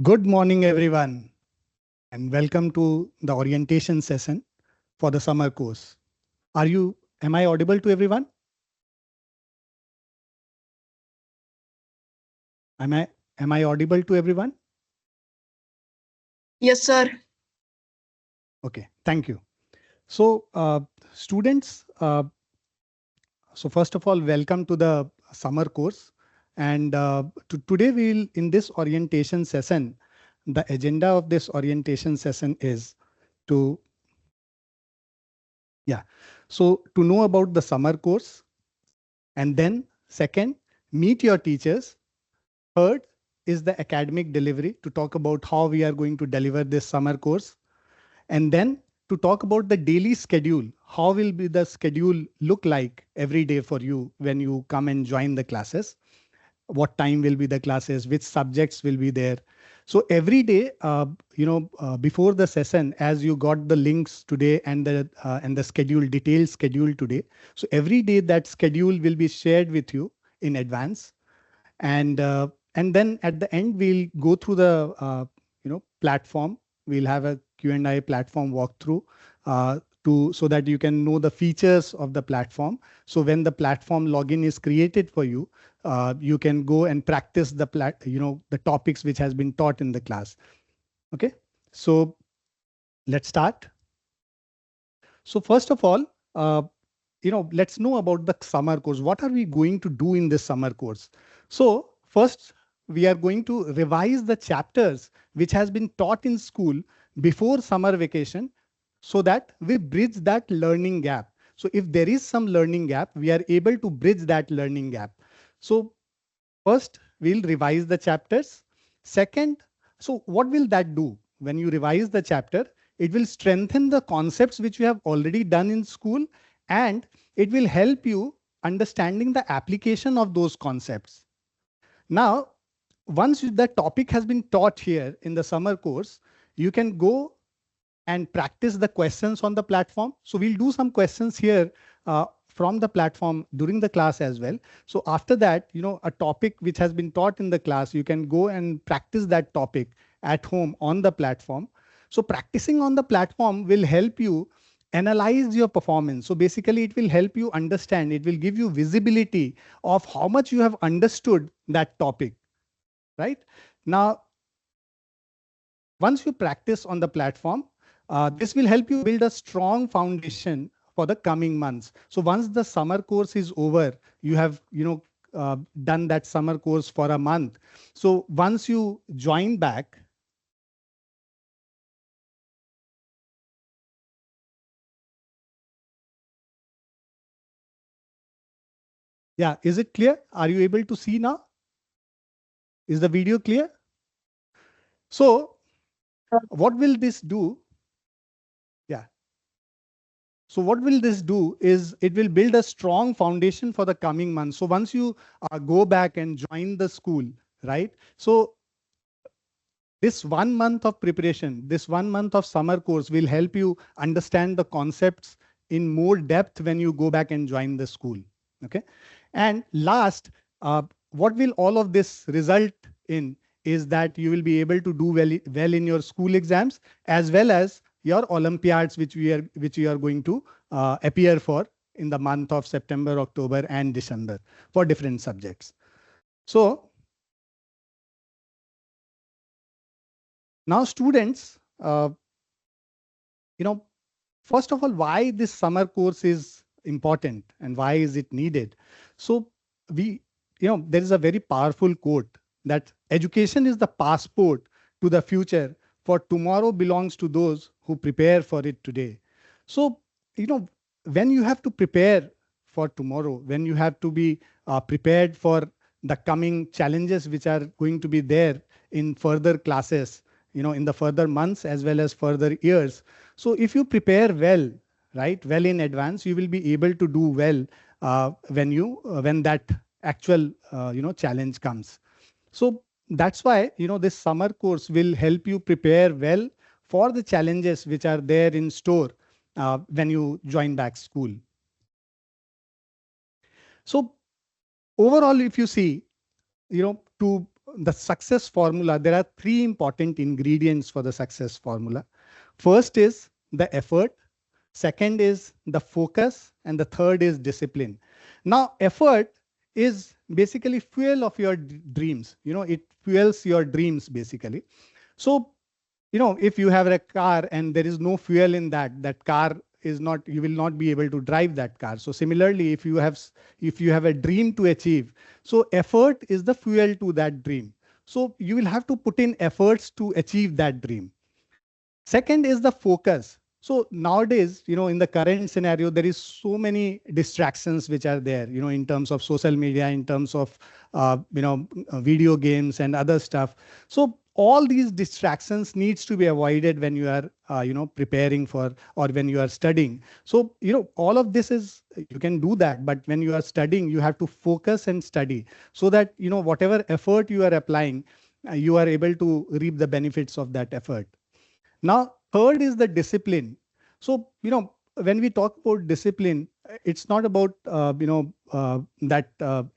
Good morning, everyone, and welcome to the orientation session for the summer course. Am I audible to everyone? Am I, am I audible to everyone? Yes, sir. Okay, thank you. So, students, so first of all, welcome to the summer course. And today in this orientation session, the agenda of this orientation session is to, yeah, so to know about the summer course, and then second, meet your teachers. Third is the academic delivery, to talk about how we are going to deliver this summer course. And then to talk about the daily schedule, how will be the schedule look like every day for you when you come and join the classes, what time will be the classes, which subjects will be there. So every day, before the session, as you got the links today and the schedule, detailed schedule today. So every day that schedule will be shared with you in advance, and then at the end we'll go through the platform. We'll have a Q&A platform walkthrough so that you can know the features of the platform. So when the platform login is created for you, you can go and practice the topics which has been taught in the class. Okay, so let's start. So first of all, let's know about the summer course. What are we going to do in this summer course? So first, we are going to revise the chapters which has been taught in school before summer vacation, so that we bridge that learning gap. So if there is some learning gap, we are able to bridge that learning gap. So first, we'll revise the chapters. Second, so what will that do? When you revise the chapter, it will strengthen the concepts which you have already done in school, and it will help you understanding the application of those concepts. Now, once the topic has been taught here in the summer course, you can go and practice the questions on the platform. So we'll do some questions here from the platform during the class as well. So after that, a topic which has been taught in the class, you can go and practice that topic at home on the platform. So practicing on the platform will help you analyze your performance. So basically it will help you understand, it will give you visibility of how much you have understood that topic, right? Now, once you practice on the platform, this will help you build a strong foundation for the coming months. So once the summer course is over, you have done that summer course for a month. So once you join back, yeah, is it clear? Are you able to see now? Is the video clear? So what will this do? Yeah. So what will this do is it will build a strong foundation for the coming months. So once you go back and join the school, right? So this 1 month of preparation, this 1 month of summer course will help you understand the concepts in more depth when you go back and join the school. Okay. And last, what will all of this result in is that you will be able to do well in your school exams as well as your Olympiads, which you are going to appear for in the month of September, October, and December for different subjects. So now, students, first of all, why this summer course is important and why is it needed? So there is a very powerful quote that education is the passport to the future, for tomorrow belongs to those who prepare for it today. So, when you have to prepare for tomorrow, when you have to be prepared for the coming challenges which are going to be there in further classes, in the further months as well as further years. So if you prepare well, right, well in advance, you will be able to do well when that actual challenge comes. So that's why this summer course will help you prepare well for the challenges which are there in store when you join back school. So overall, if you see, to the success formula, there are three important ingredients for the success formula. First is the effort. Second is the focus, and the third is discipline. Now, effort is basically fuel of your dreams. It fuels your dreams basically. So, if you have a car and there is no fuel in that car is not, you will not be able to drive that car. So similarly, if you have a dream to achieve, so effort is the fuel to that dream. So you will have to put in efforts to achieve that dream. Second is the focus. So nowadays, in the current scenario, there is so many distractions which are there, in terms of social media, in terms of, video games and other stuff. So all these distractions needs to be avoided when you are, preparing for, or when you are studying. So, all of this is, you can do that, but when you are studying, you have to focus and study so that, whatever effort you are applying, you are able to reap the benefits of that effort. Now, third is the discipline. So, when we talk about discipline, it's not about,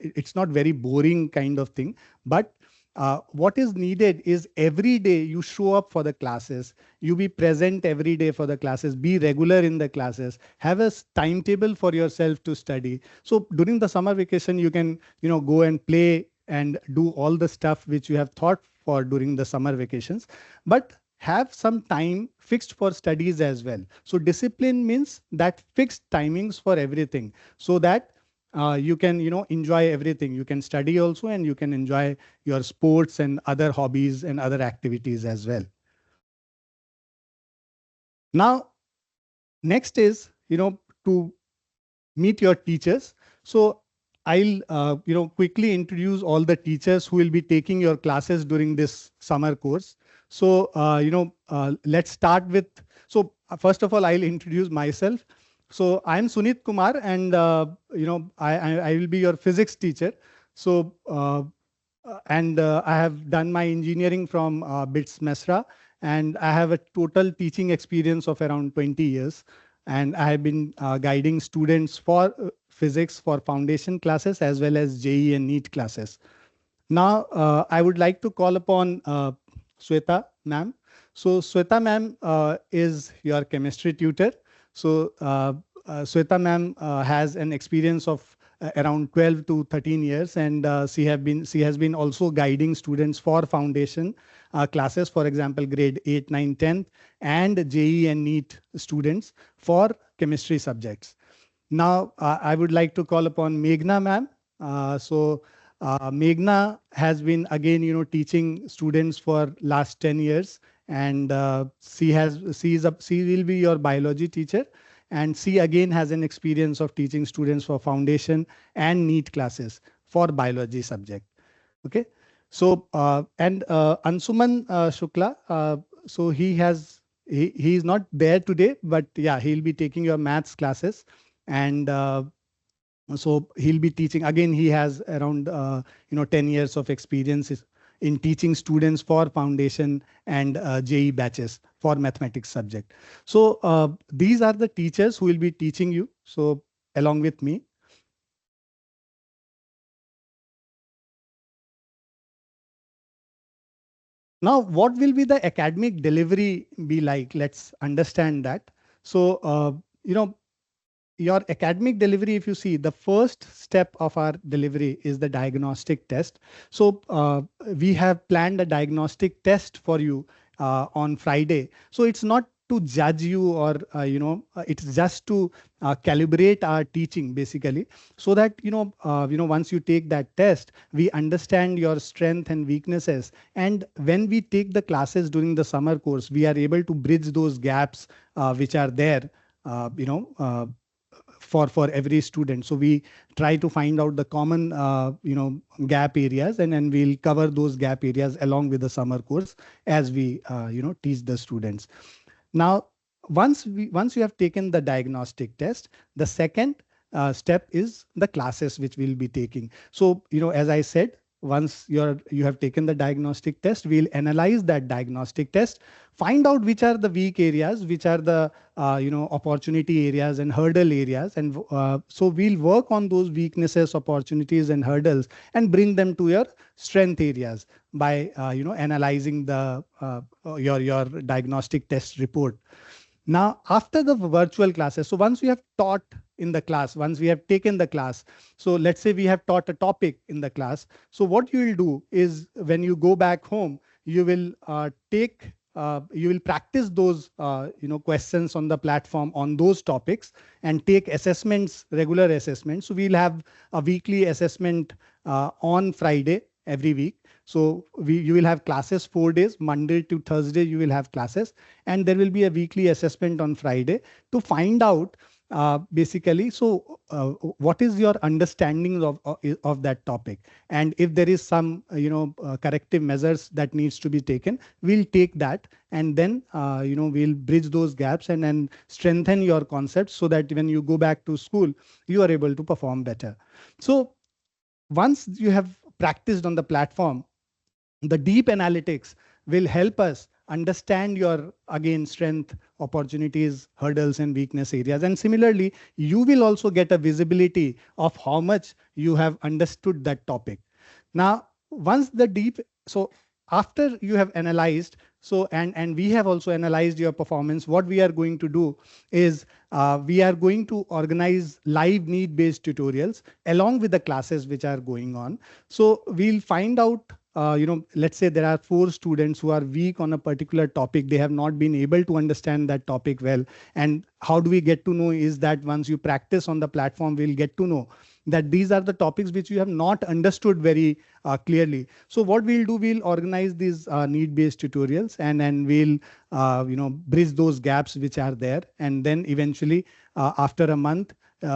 it's not very boring kind of thing, but what is needed is every day you show up for the classes, you be present every day for the classes, be regular in the classes, have a timetable for yourself to study. So during the summer vacation, you can, go and play and do all the stuff which you have thought for during the summer vacations, but have some time fixed for studies as well. So discipline means that fixed timings for everything, so that you can, enjoy everything. You can study also, and you can enjoy your sports and other hobbies and other activities as well. Now, next is, to meet your teachers. So I'll, quickly introduce all the teachers who will be taking your classes during this summer course. So, let's start with, so first of all, I'll introduce myself. So I'm Sunit Kumar, and, I will be your physics teacher. So, I have done my engineering from BITS Mesra, and I have a total teaching experience of around 20 years. And I have been guiding students for physics for foundation classes as well as JEE and NEET classes. Now, I would like to call upon Sweta ma'am. So Sweta ma'am is your chemistry tutor. So Sweta ma'am has an experience of around 12 to 13 years, and she has been also guiding students for foundation classes, for example, grade 8, 9, 10, and JEE and NEET students for chemistry subjects. Now, I would like to call upon Meghna ma'am. Meghna has been again, teaching students for last 10 years, and she will be your biology teacher, and she again has an experience of teaching students for foundation and NEET classes for biology subject. Okay. So and Ansuman Shukla, so he is not there today, but yeah, he'll be taking your maths classes, and so he'll be teaching again. He has around 10 years of experience in teaching students for foundation and JEE batches for mathematics subject. So these are the teachers who will be teaching you. So along with me. Now, what will be the academic delivery be like? Let's understand that. So, your academic delivery, if you see, the first step of our delivery is the diagnostic test. So we have planned a diagnostic test for you on Friday. So it's not to judge you, or it's just to calibrate our teaching basically, so that once you take that test, we understand your strength and weaknesses, and when we take the classes during the summer course, we are able to bridge those gaps which are there, for every student. So we try to find out the common gap areas, and then we'll cover those gap areas along with the summer course as we teach the students. Now, once you have taken the diagnostic test, the second step is the classes which we'll be taking. So as I said, once you have taken the diagnostic test, we'll analyze that diagnostic test, find out which are the weak areas, which are the opportunity areas and hurdle areas, and so we'll work on those weaknesses, opportunities, and hurdles, and bring them to your strength areas by analyzing the your diagnostic test report. Now, after the virtual classes, so once we have taught in the class, once we have taken the class, so let's say we have taught a topic in the class. So what you will do is when you go back home, you will you will practice those questions on the platform on those topics and take assessments, regular assessments. So we'll have a weekly assessment on Friday every week. So you will have classes 4 days, Monday to Thursday, you will have classes, and there will be a weekly assessment on Friday to find out basically, so what is your understanding of that topic? And if there is some, corrective measures that needs to be taken, we'll take that. And then, we'll bridge those gaps and then strengthen your concepts so that when you go back to school, you are able to perform better. So once you have practiced on the platform, the deep analytics will help us understand your, again, strength, opportunities, hurdles, and weakness areas. And similarly, you will also get a visibility of how much you have understood that topic. Now, once the deep, so after you have analyzed, so and we have also analyzed your performance, what we are going to do is we are going to organize live need-based tutorials along with the classes which are going on. So we'll find out, let's say there are 4 students who are weak on a particular topic. They have not been able to understand that topic well. And how do we get to know is that once you practice on the platform, we'll get to know that these are the topics which you have not understood very clearly. So what we'll do, we'll organize these need-based tutorials and then we'll, bridge those gaps which are there. And then eventually, after a month,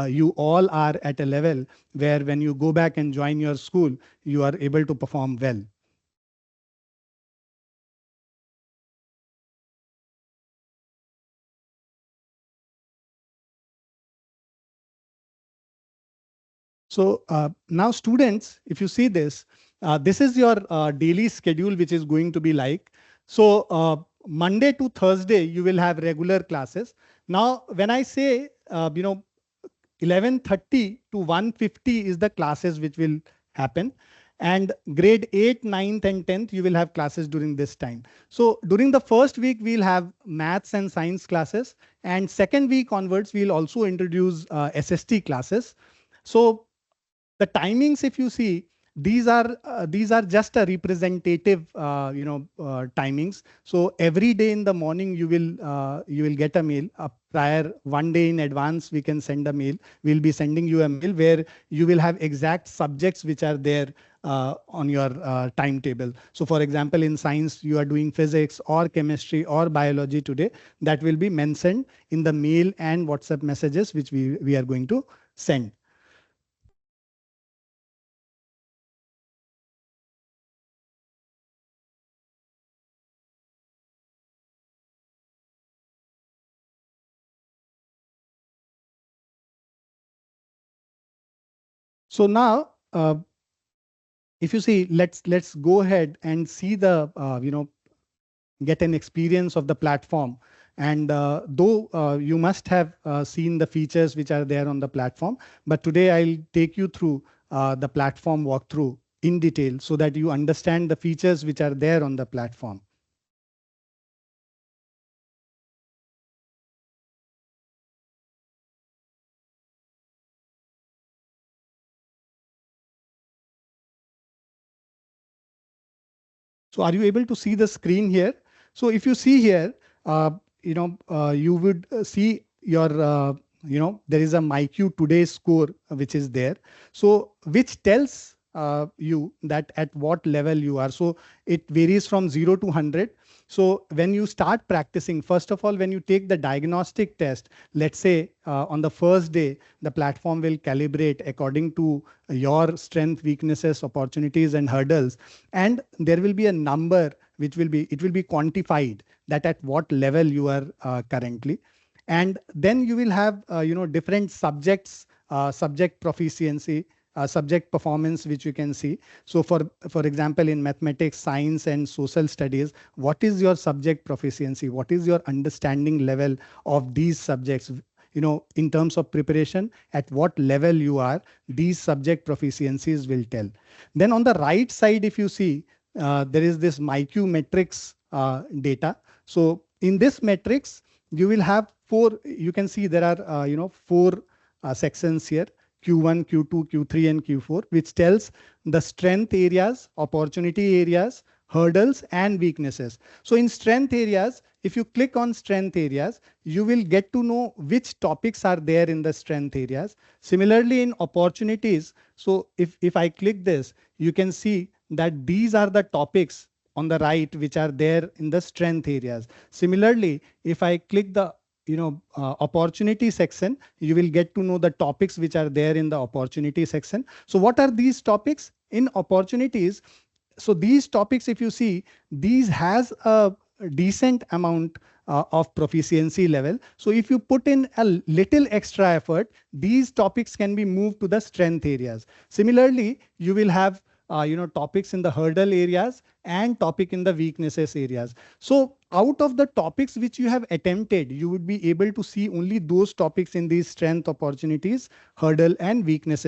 you all are at a level where when you go back and join your school, you are able to perform well. So now students, if you see this, this is your daily schedule, which is going to be like. So Monday to Thursday, you will have regular classes. Now, when I say, 11:30 to 1:50 is the classes which will happen. And grade 8, 9th, and 10th, you will have classes during this time. So during the first week, we'll have maths and science classes. And second week onwards, we'll also introduce SST classes. So the timings, if you see, these are just a representative timings. So every day in the morning you will get a mail. Prior 1 day in advance we can send a mail. We'll be sending you a mail where you will have exact subjects which are there on your timetable. So for example, in science you are doing physics or chemistry or biology today. That will be mentioned in the mail and WhatsApp messages which we are going to send. So now, if you see, let's go ahead and see the get an experience of the platform. And though you must have seen the features which are there on the platform, but today I'll take you through the platform walkthrough in detail so that you understand the features which are there on the platform. So are you able to see the screen here? So if you see here, you would see your, there is a MyQ today score, which is there. So which tells you that at what level you are. So it varies from 0 to 100. So when you start practicing, first of all, when you take the diagnostic test, let's say on the first day, the platform will calibrate according to your strength, weaknesses, opportunities, and hurdles. And there will be a number which will be, it will be quantified that at what level you are currently. And then you will have, different subjects, subject proficiency, subject performance which you can see. So for example, in mathematics, science and social studies, what is your subject proficiency? What is your understanding level of these subjects? In terms of preparation, at what level you are, these subject proficiencies will tell. Then on the right side, if you see, there is this MyQ metrics data. So in this matrix, you will have you can see there are, four sections here: Q1, Q2, Q3, and Q4, which tells the strength areas, opportunity areas, hurdles, and weaknesses. So in strength areas, if you click on strength areas, you will get to know which topics are there in the strength areas. Similarly, in opportunities, so if I click this, you can see that these are the topics on the right which are there in the strength areas. Similarly, if I click the opportunity section, you will get to know the topics which are there in the opportunity section. So what are these topics in opportunities? So these topics, if you see, these has a decent amount of proficiency level. So if you put in a little extra effort, these topics can be moved to the strength areas. Similarly, you will have topics in the hurdle areas and topic in the weaknesses areas. So out of the topics which you have attempted, you would be able to see only those topics in these strength, opportunities, hurdle, and weakness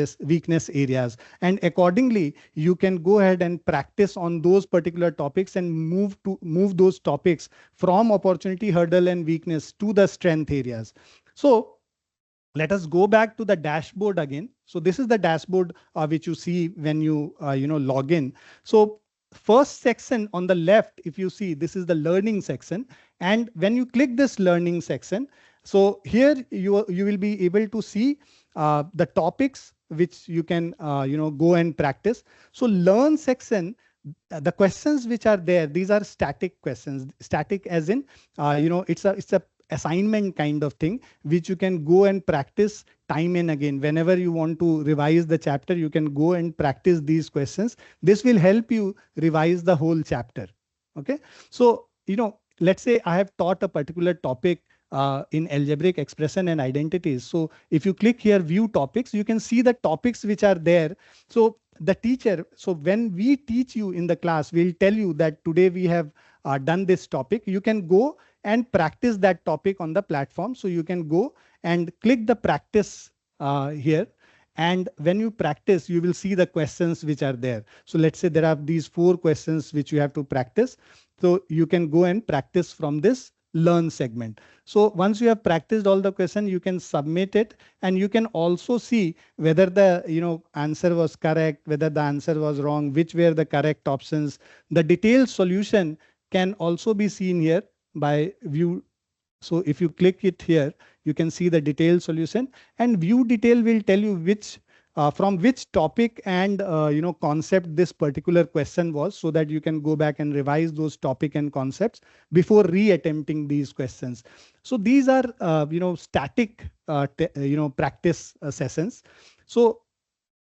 areas. And accordingly, you can go ahead and practice on those particular topics and move those topics from opportunity, hurdle, and weakness to the strength areas. So let us go back to the dashboard again. So this is the dashboard which you see when you log in. So first section on the left, if you see, this is the learning section. And when you click this learning section, so here you will be able to see the topics which you can go and practice. So learn section, the questions which are there, these are static questions. Static as in it's a assignment kind of thing which you can go and practice time and again. Whenever you want to revise the chapter, you can go and practice these questions. This will help you revise the whole chapter. Okay, so let's say I have taught a particular topic in algebraic expression and identities. So if you click here, view topics, you can see the topics which are there. So the teacher, so when we teach you in the class, we'll tell you that today we have done this topic. You can go and practice that topic on the platform. So you can go and click the practice here. And when you practice, you will see the questions which are there. So let's say there are these 4 questions which you have to practice. So you can go and practice from this learn segment. So once you have practiced all the questions, you can submit it, and you can also see whether the answer was correct, whether the answer was wrong, which were the correct options. The detailed solution can also be seen here by view. So if you click it here, you can see the detailed solution, and view detail will tell you which from which topic and concept this particular question was, so that you can go back and revise those topic and concepts before re-attempting these questions. So these are static practice sessions. So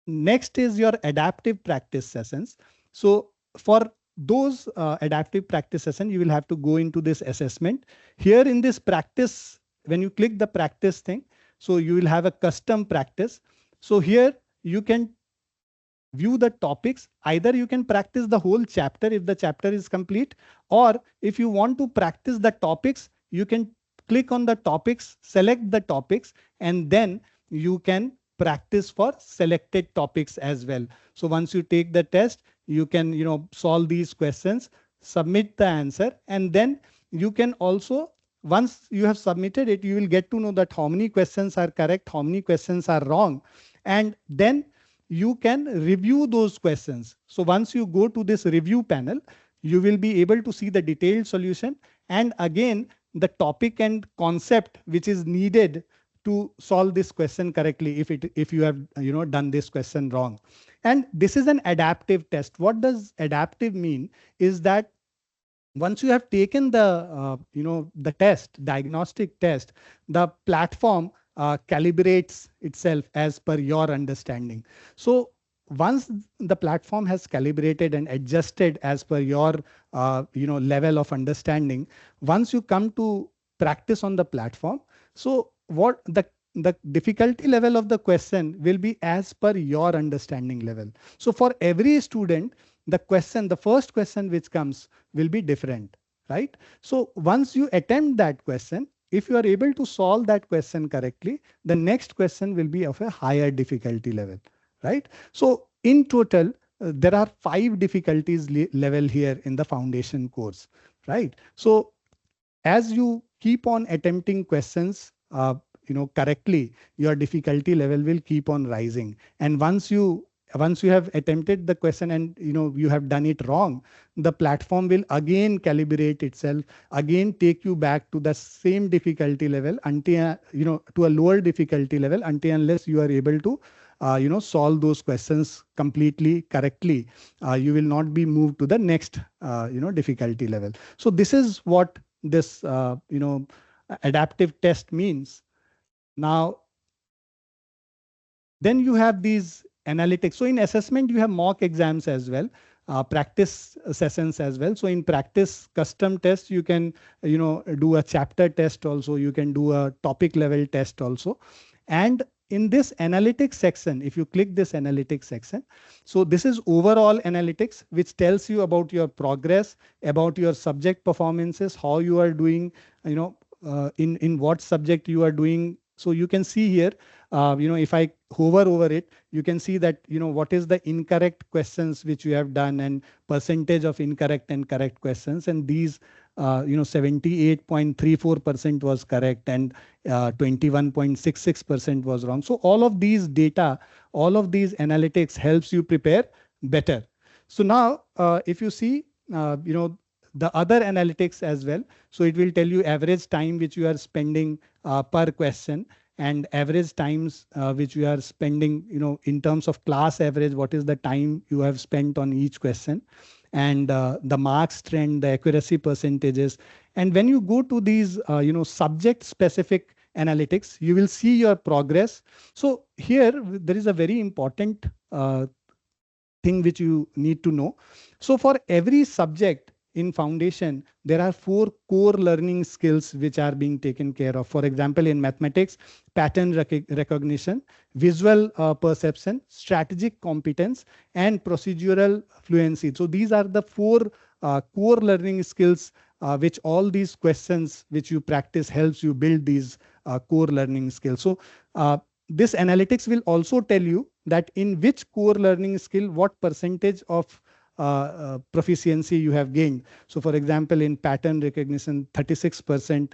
next is your adaptive practice sessions. So for those adaptive practice session, you will have to go into this assessment. Here in this practice, when you click the practice thing, so you will have a custom practice. So here you can view the topics. Either you can practice the whole chapter if the chapter is complete, or if you want to practice the topics, you can click on the topics, select the topics, and then you can practice for selected topics as well. So once you take the test, you can solve these questions, submit the answer, and then you can also, once you have submitted it, you will get to know that how many questions are correct, how many questions are wrong, and then you can review those questions. So once you go to this review panel, you will be able to see the detailed solution, and again the topic and concept which is needed to solve this question correctly if you have done this question wrong. And this is an adaptive test. What does adaptive mean is that once you have taken the the test, diagnostic test, the platform calibrates itself as per your understanding. So once the platform has calibrated and adjusted as per your level of understanding, once you come to practice on the platform, so what the the difficulty level of the question will be as per your understanding level. So for every student, the first question which comes will be different, right? So once you attempt that question, if you are able to solve that question correctly, the next question will be of a higher difficulty level, right? So in total, there are 5 difficulties level here in the foundation course, right? So as you keep on attempting questions, correctly, your difficulty level will keep on rising. And once you have attempted the question and you have done it wrong, the platform will again calibrate itself, again take you back to the same difficulty level until to a lower difficulty level, until unless you are able to solve those questions completely correctly. You will not be moved to the next difficulty level. So this is what this adaptive test means. Now then you have these analytics. So in assessment, you have mock exams as well, practice sessions as well. So in practice custom test, you can do a chapter test also, you can do a topic level test also. And in this analytics section, if you click this analytics section, so this is overall analytics, which tells you about your progress, about your subject performances, how you are doing, in what subject you are doing. So you can see here, if I hover over it, you can see that, what is the incorrect questions which you have done and percentage of incorrect and correct questions. And these, 78.34% was correct and 21.66% was wrong. So all of these data, all of these analytics helps you prepare better. So now, if you see, the other analytics as well. So it will tell you average time which you are spending per question, and average times which you are spending, in terms of class average, what is the time you have spent on each question, and the marks trend, the accuracy percentages. And when you go to these, subject specific analytics, you will see your progress. So here there is a very important thing which you need to know. So for every subject in foundation, there are 4 core learning skills which are being taken care of. For example, in mathematics, pattern recognition, visual perception, strategic competence, and procedural fluency. So these are the 4 core learning skills which all these questions which you practice helps you build these core learning skills. So this analytics will also tell you that in which core learning skill, what percentage of proficiency you have gained. So for example, in pattern recognition, 36%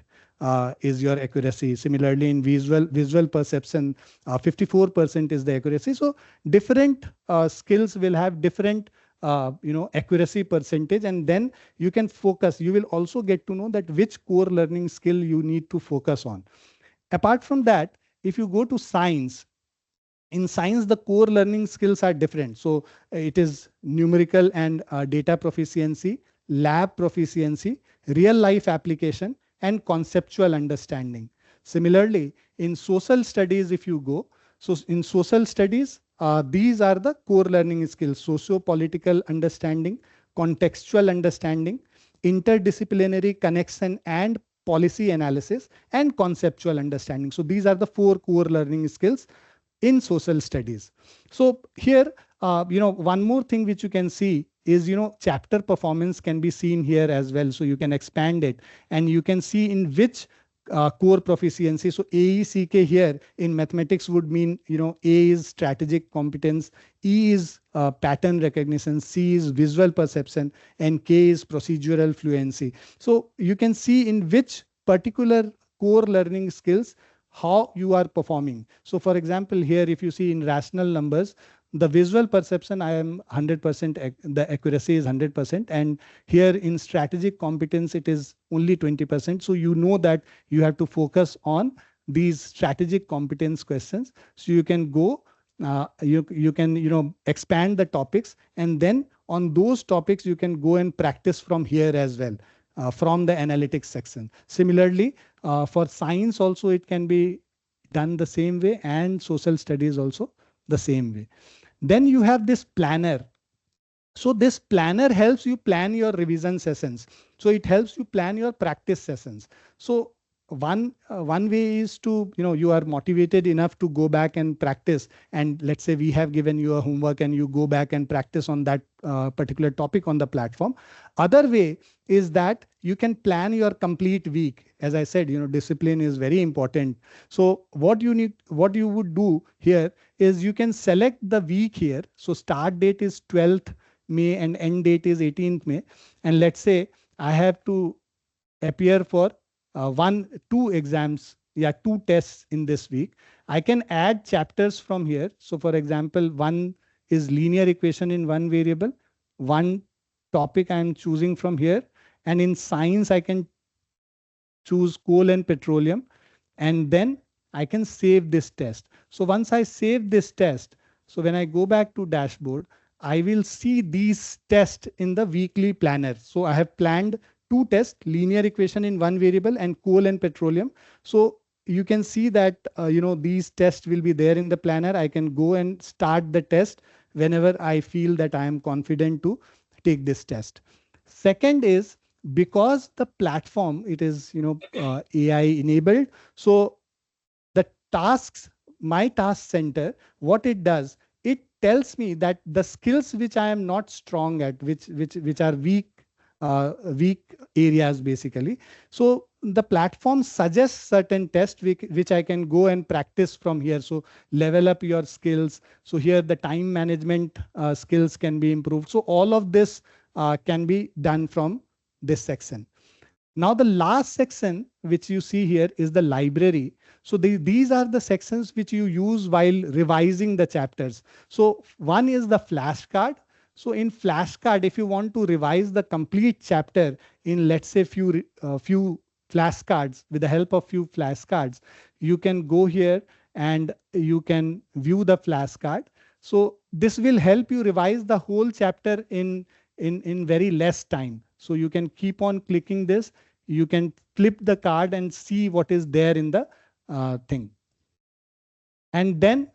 is your accuracy. Similarly, in visual perception, 54% is the accuracy. So different skills will have different accuracy percentage, and then you can focus. You will also get to know that which core learning skill you need to focus on. Apart from that, if you go to science, in science, the core learning skills are different. So it is numerical and data proficiency, lab proficiency, real life application, and conceptual understanding. Similarly, in social studies, if you go, so in social studies, these are the core learning skills: socio-political understanding, contextual understanding, interdisciplinary connection and policy analysis, and conceptual understanding. So these are the 4 core learning skills in social studies. So here, one more thing which you can see is, chapter performance can be seen here as well. So you can expand it and you can see in which core proficiency. So AECK here in mathematics would mean, A is strategic competence, E is pattern recognition, C is visual perception, and K is procedural fluency. So you can see in which particular core learning skills how you are performing. So for example, here, if you see in rational numbers, the visual perception, I am 100%, the accuracy is 100%. And here in strategic competence, it is only 20%. So you know that you have to focus on these strategic competence questions. So you can go, you can, expand the topics, and then on those topics, you can go and practice from here as well. From the analytics section. Similarly, for science also, it can be done the same way, and social studies also the same way. Then you have this planner. So this planner helps you plan your revision sessions. So it helps you plan your practice sessions. So one way is to, you are motivated enough to go back and practice. And let's say we have given you a homework and you go back and practice on that particular topic on the platform. Other way is that you can plan your complete week. As I said, discipline is very important. So what you would do here is you can select the week here. So start date is 12th May and end date is 18th May. And let's say I have to appear for two exams, two tests in this week. I can add chapters from here. So for example, one is linear equation in one variable, one topic I'm choosing from here. And in science, I can choose coal and petroleum. And then I can save this test. So once I save this test, so when I go back to dashboard, I will see these tests in the weekly planner. So I have planned two tests, linear equation in one variable and coal and petroleum. So you can see that, these tests will be there in the planner. I can go and start the test whenever I feel that I am confident to take this test. Second is, because the platform, it is, AI enabled. So the tasks, my task center, what it does, it tells me that the skills which I am not strong at, which are weak areas basically. So the platform suggests certain tests which I can go and practice from here. So level up your skills. So here the time management skills can be improved. So all of this can be done from this section. Now the last section which you see here is the library. So these are the sections which you use while revising the chapters. So one is the flashcard. So in flashcard, if you want to revise the complete chapter in, let's say, few flashcards, with the help of few flashcards, you can go here and you can view the flashcard. So this will help you revise the whole chapter in very less time. So you can keep on clicking this. You can flip the card and see what is there in the thing. And then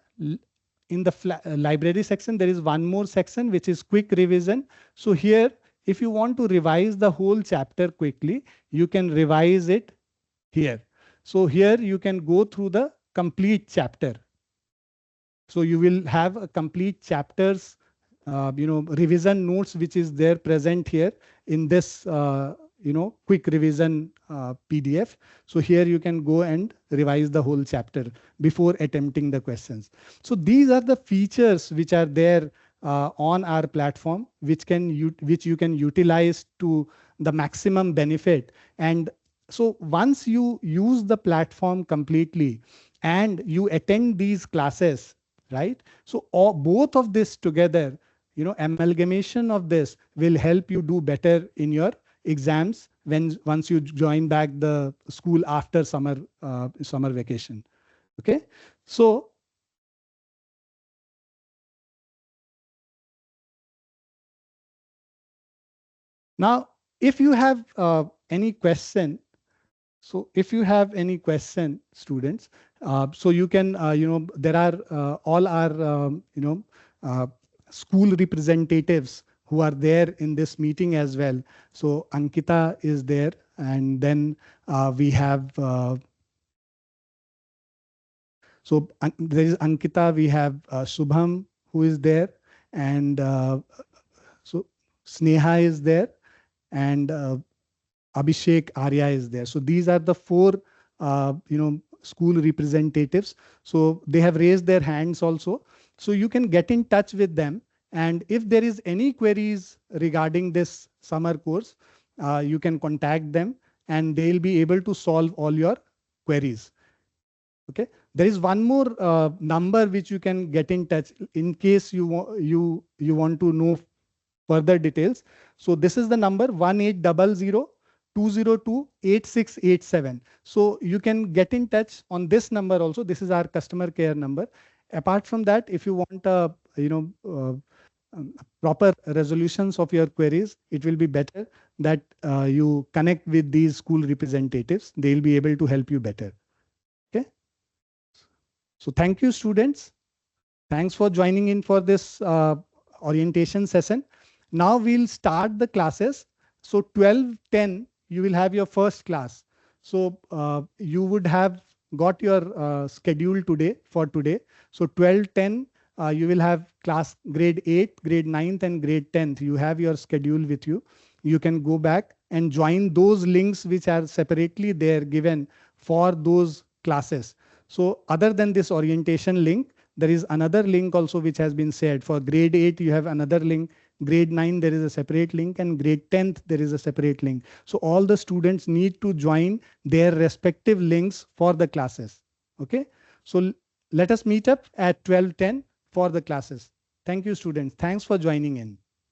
in the library section, there is one more section, which is quick revision. So here, if you want to revise the whole chapter quickly, you can revise it here. So here you can go through the complete chapter. So you will have a complete chapters, revision notes, which is there present here in this, quick revision PDF. So here you can go and revise the whole chapter before attempting the questions. So these are the features which are there on our platform, which you can utilize to the maximum benefit. And so once you use the platform completely and you attend these classes, right? So both of this together, amalgamation of this will help you do better in your exams once you join back the school after summer vacation. Okay, so now if you have any question, students, so you can, there are all our school representatives who are there in this meeting as well. So Ankita is there, and then we have there is Ankita, we have Shubham who is there, and so Sneha is there, and Abhishek Arya is there. So these are the four school representatives. So they have raised their hands also. So you can get in touch with them. And if there is any queries regarding this summer course, you can contact them and they'll be able to solve all your queries. Okay. There is one more number which you can get in touch in case you want to know further details. So this is the number 1800-202-8687. So you can get in touch on this number also. This is our customer care number. Apart from that, if you want proper resolutions of your queries, it will be better that you connect with these school representatives. They'll be able to help you better. Okay. So thank you, students. Thanks for joining in for this orientation session. Now we'll start the classes. So 12:10, you will have your first class. So you would have got your schedule today for today. So 12:10, you will have class grade 8, grade 9th and grade 10th. You have your schedule with you. You can go back and join those links which are separately there given for those classes. So other than this orientation link, there is another link also which has been said. For grade 8, you have another link. Grade 9, there is a separate link, and grade 10th, there is a separate link. So all the students need to join their respective links for the classes. Okay. So let us meet up at 12:10 for the classes. Thank you, students. Thanks for joining in.